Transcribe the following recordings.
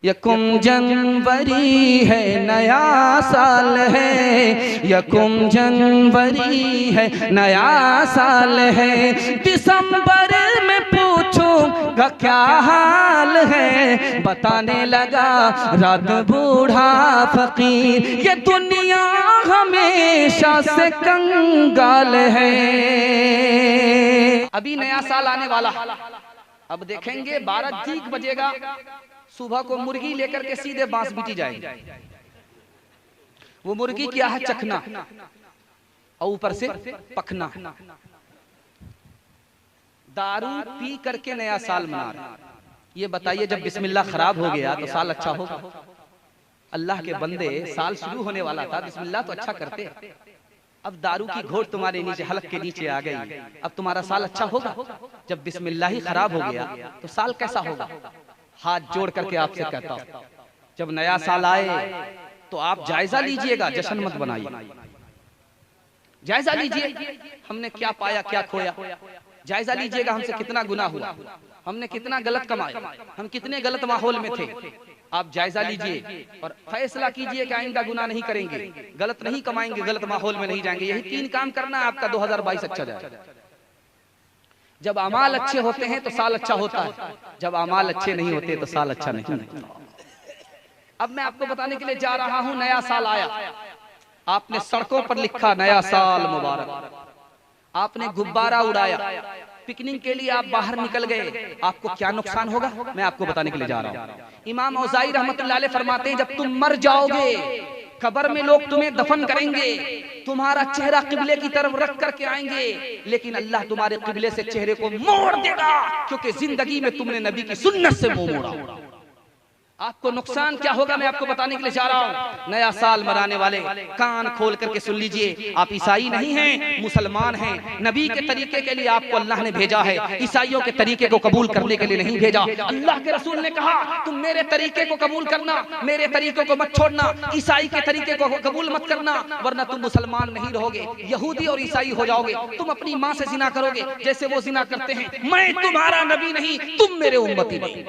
यकुम जनवरी है नया साल है, यकुम जनवरी है नया साल है। दिसंबर में पूछूंगा क्या हाल है, बताने लगा रात बूढ़ा फकीर, ये दुनिया हमेशा से कंगाल है। अभी नया साल आने वाला, अब देखेंगे 12 ठीक बजेगा, सुबह को मुर्गी लेकर के सीधे बांस बीटी जाएगी। वो मुर्गी क्या है? चखना और ऊपर से पखना। दारू पी करके नया साल मना रहे। ये बताइए, जब बिस्मिल्लाह खराब हो गया तो साल अच्छा होगा? अल्लाह के बंदे, साल शुरू होने वाला था, बिस्मिल्लाह तो अच्छा करते। अब दारू की घोट तुम्हारे नीचे, हलक के नीचे आ गई, अब तुम्हारा साल अच्छा होगा? जब बिस्मिल्लाह ही खराब हो गया तो साल कैसा होगा? हाथ जोड़ करके आपसे कहता हूं, जब नया साल आए तो आप जायजा लीजिएगा, जश्न मत बनाइए। जायजा लीजिए हमने क्या पाया क्या खोया, जायजा लीजिएगा हमसे कितना गुनाह हुआ, हमने कितना गलत कमाया, हम कितने गलत माहौल में थे। आप जायजा लीजिए और फैसला कीजिए कि आइंदा गुनाह नहीं करेंगे, गलत नहीं कमाएंगे, गलत माहौल में नहीं जाएंगे। यही 3 काम करना है, आपका 2022 अच्छा जाए। जब अमाल अच्छे होते हैं तो साल अच्छा होता है, जब अमाल अच्छे नहीं होते तो साल अच्छा नहीं होता। अब मैं आपको बताने के लिए जा रहा हूं, नया साल आया, आपने सड़कों पर लिखा नया साल मुबारक, आपने गुब्बारा उड़ाया, पिकनिक के लिए आप बाहर निकल गए, आपको क्या नुकसान होगा मैं आपको बताने के लिए जा रहा हूं। इमाम औज़ाई रहमतुल्लाह अलैह फरमाते हैं, जब तुम मर जाओगे, कब्र में लोग तुम्हें दफन करेंगे, तुम्हारा चेहरा किबले की तरफ रख करके आएंगे, लेकिन अल्लाह तुम्हारे किबले से चेहरे को मोड़ देगा, क्योंकि जिंदगी में तुमने नबी की सुन्नत से मुंह मोड़ा। आपको नुकसान क्या होगा मैं आपको बताने के लिए जा रहा हूं। नया साल मनाने वाले कान खोल करके सुन लीजिए, आप ईसाई नहीं हैं, मुसलमान हैं। नबी के तरीके के लिए आपको अल्लाह ने भेजा है, ईसाइयों के तरीके को कबूल करने के लिए नहीं भेजा। अल्लाह के रसूल ने कहा, तुम मेरे तरीके को कबूल करना, मेरे तरीके को मत छोड़ना, ईसाई के तरीके को कबूल मत करना, वरना तुम मुसलमान नहीं रहोगे, यहूदी और ईसाई हो जाओगे। तुम अपनी माँ से जिना करोगे जैसे वो जिना करते हैं। मैं तुम्हारा नबी नहीं, तुम मेरे उम्मती नहीं।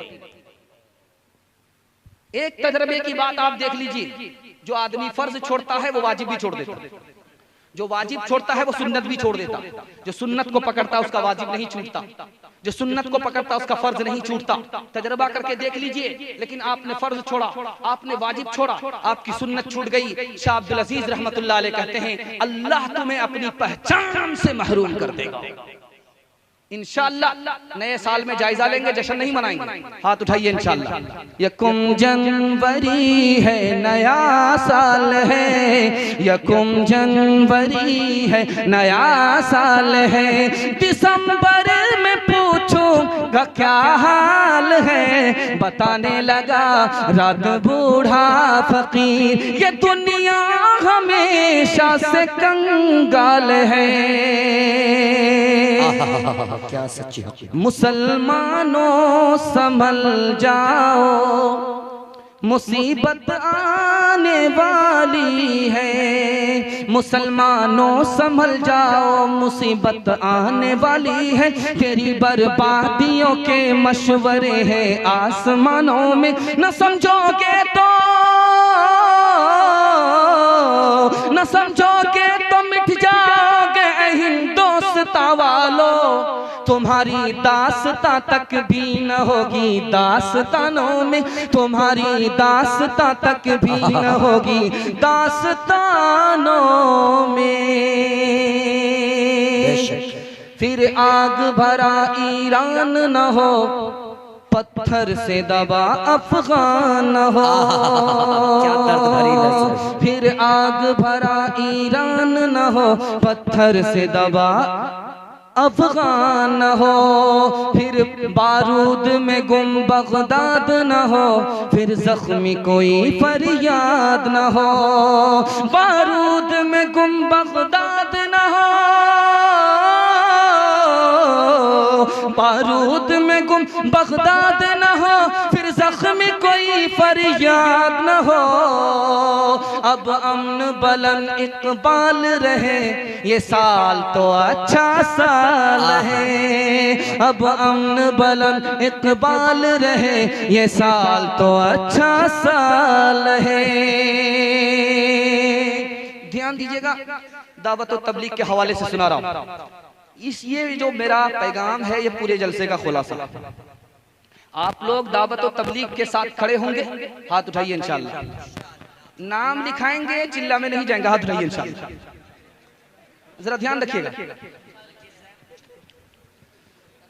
एक तजर्बे की बात आप देख लीजिए, जो आदमी फर्ज छोड़ता है वो वाजिब भी छोड़ देता, जो वाजिब छोड़ता है वो सुन्नत भी छोड़ देता, जो सुन्नत को पकड़ता है उसका वाजिब नहीं छूटता, जो सुन्नत को पकड़ता है उसका फर्ज नहीं छूटता। तजर्बा करके देख लीजिए। लेकिन आपने फर्ज छोड़ा, आपने वाजिब छोड़ा, आपकी सुन्नत छूट गई। शाह अब्दुल अजीज रहमतुल्लाह अलैह कहते हैं, अल्लाह तुम्हें अपनी पहचान से महरूम कर देगा। इंशाअल्लाह नए साल में जायजा लेंगे, जश्न नहीं मनाएंगे। हाथ उठाइए इंशाअल्लाह। यकुम जनवरी है नया साल है, यकुम जनवरी है नया साल है। दिसंबर में पूछूंगा क्या हाल है, बताने लगा रात बूढ़ा फकीर, ये दुनिया हमेशा से कंगाल है। क्या सच्ची हो। मुसलमानों संभल जाओ, मुसीबत आने वाली है। मुसलमानों संभल जाओ, मुसीबत आने वाली है। तेरी बर्बादियों के मशवरे हैं आसमानों में, न समझोगे तो, न समझोगे तो मिट जाओगे हिंदुस्तान वालों। तुम्हारी दास्तां तक भी न होगी दास्तानों में, तुम्हारी दास्तां तक भी न होगी दास्तानों में। फिर आग भरा ईरान न हो, पत्थर से दबा अफगान हो। फिर आग भरा ईरान न हो, पत्थर से दबा अफगान हो। फिर बारूद में गुम बगदाद न हो, फिर जख्मी कोई फरियाद न हो। बारूद में गुम बगदाद न हो, बारूद में गुम बगदाद न हो, फिर जख्म कोई फरियाद न हो। अब अमन बलन इकबाल रहे, ये साल तो अच्छा साल है। अब अमन बलन इकबाल रहे, ये साल तो अच्छा साल है। ध्यान दीजिएगा, दावत और तबलीग के हवाले से सुना रहा हूं। ये जो मेरा पैगाम है, ये पूरे जलसे का खुलासा। आप लोग दावत और तबलीग के साथ खड़े होंगे, हाथ उठाइए इंशाअल्लाह। नाम लिखाएंगे, चिल्ला में नहीं जाएंगे, हाथ उठाइए इंशाअल्लाह। जरा ध्यान रखिएगा,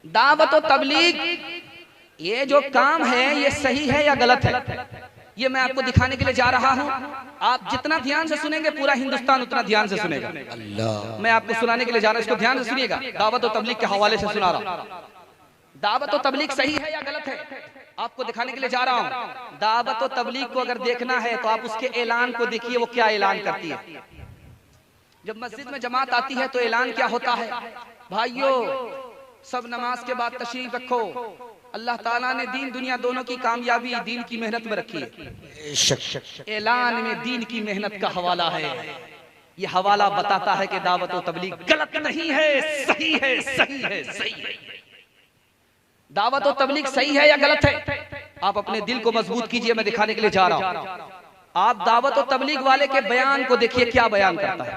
दावत और तबलीग ये जो काम है, ये सही है या गलत है, ये मैं आपको दिखाने के लिए जा रहा हूं। आप जितना ध्यान से सुनेंगे, पूरा हिंदुस्तान उतना ध्यान से सुनेगा। मैं आपको सुनाने के लिए जा रहा हूं, इसको ध्यान से सुनिएगा। दावत और तबलीग के हवाले से सुना रहा हूं। दावत और तबलीग सही है या गलत है, आपको दिखाने के लिए जा रहा हूं। दावत और तबलीग को अगर देखना है तो आप उसके ऐलान को देखिए, वो क्या ऐलान करती है। जब मस्जिद में जमात आती है तो ऐलान क्या होता है? भाइयों, सब नमाज के बाद तशरीफ रखो। अल्लाह ताला ने दीन दुनिया दोनों की कामयाबी दीन की मेहनत में रखी है। ऐलान में दीन की मेहनत का हवाला है। ये हवाला बताता है कि दावत और तबलीग गलत नहीं है, सही है, सही है, सही है। दावत और तबलीग सही है या गलत है, आप अपने दिल को मजबूत कीजिए, मैं दिखाने के लिए जा रहा हूं। आप दावत और तबलीग वाले के बयान को देखिए, क्या बयान करता है।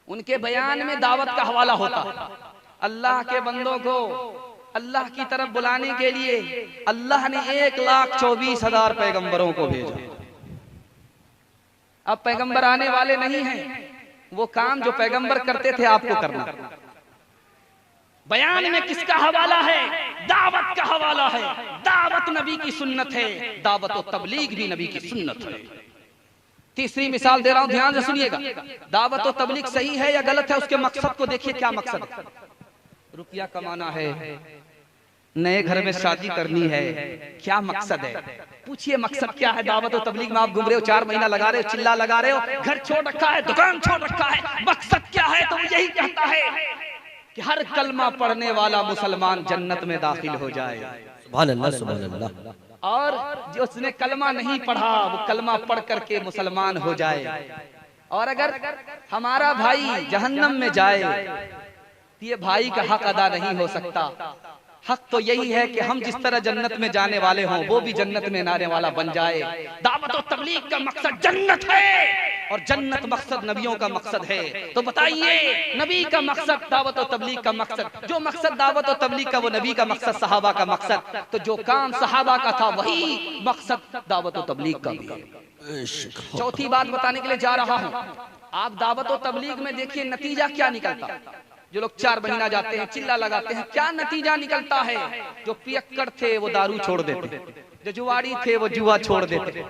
उनके बयान में दावत का हवाला होता है। अल्लाह के बंदों को अल्लाह की तरफ बुलाने के लिए अल्लाह ने 1,24,000 पैगंबरों को भेजा। अब पैगंबर आने वाले नहीं हैं, वो काम जो पैगंबर करते थे आपको करना। बयान में किसका हवाला है? दावत का हवाला है। दावत नबी की सुन्नत है, दावत और तबलीग भी नबी की सुन्नत है। तीसरी मिसाल दे रहा हूं, ध्यान से सुनिएगा। दावत और तबलीग सही है या गलत है, उसके मकसद को देखिए, क्या मकसद है। रुपया कमाना है, नए घर में शादी करनी है, क्या मकसद है? पूछिए मकसद क्या है? दावत और तबलीग में आप घूम रहे हो, 4 महीना लगा रहे हो, चिल्ला लगा रहे हो, घर छोड़ रखा है, दुकान छोड़ रखा है, मकसद क्या है? तो यही कहता है कि हर कलमा पढ़ने वाला मुसलमान जन्नत में दाखिल हो जाए। सुभान अल्लाह, सुभान अल्लाह। और जो उसने कलमा नहीं पढ़ा, वो कलमा पढ़ करके मुसलमान हो जाए। और अगर हमारा भाई जहन्नम में जाए, ये भाई का हक अदा नहीं हो सकता। हक तो यही है कि हम जिस तरह जन्नत में जाने वाले हों, वो भी जन्नत में आने वाला बन जाए। दावत और तबलीग का मकसद जन्नत है, और जन्नत मकसद नबियों का मकसद है। तो बताइए, नबी का मकसद, दावत और तबलीग का मकसद, जो मकसद दावत और तबलीग का वो नबी का मकसद, सहाबा का मकसद। तो जो काम सहाबा का था वही मकसद दावत और तबलीग का भी। चौथी बात बताने के लिए जा रहा हूं। आप दावत और तबलीग में देखिए नतीजा क्या निकलता। जो लोग 4 महीना जाते हैं, चिल्ला लगाते हैं, क्या नतीजा निकलता है? जो पियक्कड़ थे वो दारू छोड़ देते, जो जुआड़ी थे वो जुआ छोड़ देते,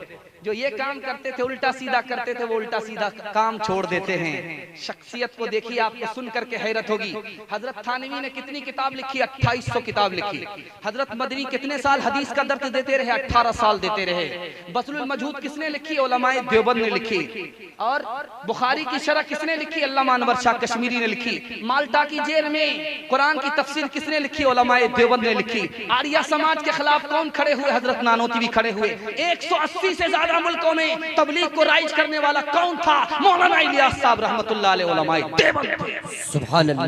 जो ये काम करते थे, उल्टा सीधा करते थे, वो उल्टा सीधा काम छोड़ देते हैं। शख्सियत को देखिए, आपको सुन करके हैरत होगी। हजरत थानवी ने कितनी किताब लिखी? 2800 किताब लिखी। हजरत मदनी कितने साल हदीस का दर्द देते रहे? 18 साल देते रहे। बसरुल मजहूद किसने लिखी? उलमाए देवबंद ने लिखी। और बुखारी की शरह किसने लिखी? अल्लामा अनवर शाह कश्मीरी ने लिखी। माल्टा की जेल में कुरान की तफसीर किसने लिखी? उलमाए देवबंद ने लिखी। आर्या समाज के खिलाफ कौन खड़े हुए? हजरत नानोती भी खड़े हुए। 180 से ज्यादा मुल्कों में तबलीग को राइज करने वाला कौन था? मौलाना इलियास साहब रहमतुल्लाह अलैह उलमाए देवबंद। सुभान अल्लाह।